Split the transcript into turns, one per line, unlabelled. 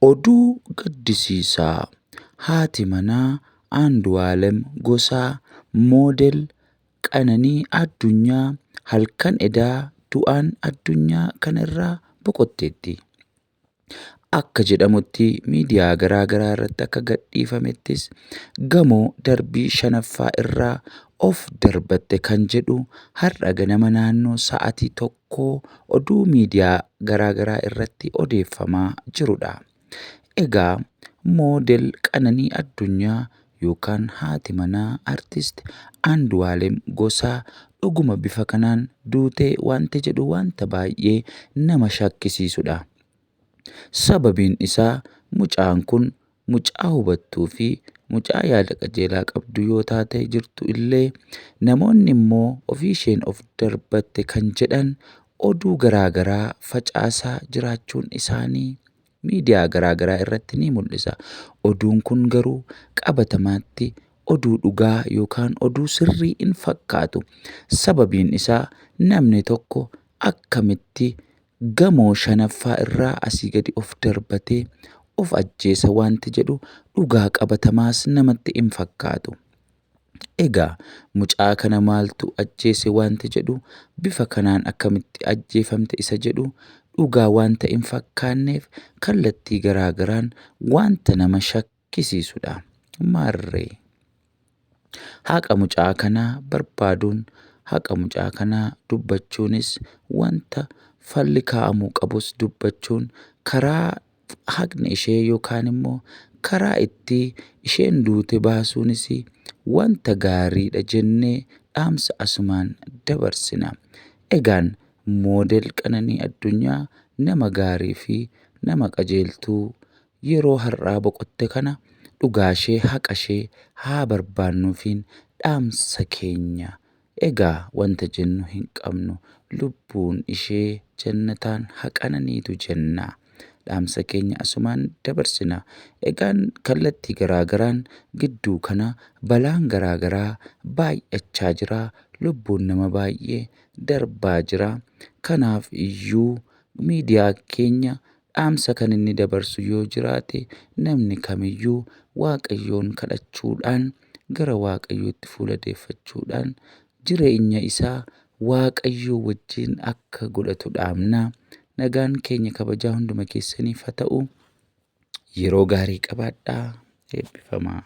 Oduu gaddisiisaa haati manaa Andu'aalem Gosaa moodel Qananii Addunyaa halkan edaa du'aan addunyaa kanarraa boqotteetti. Akka jedhamutti miidiyaa garaa garaa irratti akka gadhiifamettis gamoo darbii 5ffaa irraa of darbatte kan jedhu har'a ganama naannoo sa'aatii 1 oduu miidiyaa garaa garaa irratti odeeffamaa jirudha. Egaa moodel Qananii Addunyaa yookaan haati manaa artist Andu'aalem Gosaa dhuguma bifa kanaan duutee wanti jedhu wanta baay'ee nama shakkisiisudha. Sababiin isaa mucaan kun mucaa hubattuu fi mucaa yaada qajeelaa qabdu yoo taate jirtu illee namoonni immoo ofii isheen of darbatte kan jedhan oduu garaa garaa facaasaa jiraachuun isaanii miidiyaa garaa garaa irratti ni mul'isa. Oduun kun garuu qabatamaatti oduu dhugaa yookaan oduu sirrii hin fakkaatu. Sababiin isaa namni tokko akkamitti gamoo 5ffaa irraa asii gadi of darbatee of ajjeesa wanti jedhu dhugaa qabatamaas namatti hin fakkaatu. Egaa mucaa kana maaltu ajjeese wanti jedhu bifa kanaan akkamitti ajjeefamte isa jedhu dhugaa wanta hin fakkaanneef kallattii garaa garaan wanta nama shakkisiisudha. Maarree haqa mucaa kanaa barbaaduun haqa mucaa kanaa dubbachuunis wanta falli kaa'amuu qabus dubbachuun karaa haqni ishee yookaan immoo karaa itti isheen duute baasuunis wanta gaariidha jennee dhaamsa asumaan dabarsina. Egaan moodel Qananii Addunyaa nama gaarii fi nama qajeeltuu yeroo har'aa boqotte kana dhugaashee haqashee haa barbaannuufiin dhaamsa keenya. Egaa wanta jennu hin qabnu lubbuun ishee jannataan haa qananiitu jenna. Dhaamsa keenya asumaan dabarsina. Egaan kallattii garaa garaan gidduu kana balaan garaa garaa baay'achaa jira. Lubbuun nama baay'ee darbaa jira. Kanaaf iyyuu miidiyaa keenya dhaamsa kan inni dabarsu yoo jiraate namni kamiyyuu Waaqayyoon kadhachuudhaan gara Waaqayyootti fuuladeeffachuudhaan jireenya isaa Waaqayyoo wajjin akka godhatu dhaamna. Nagaan keenya kabajaa hunduma keessaniif haa ta'u. Yeroo gaarii qabaadhaa. Eebbifamaa.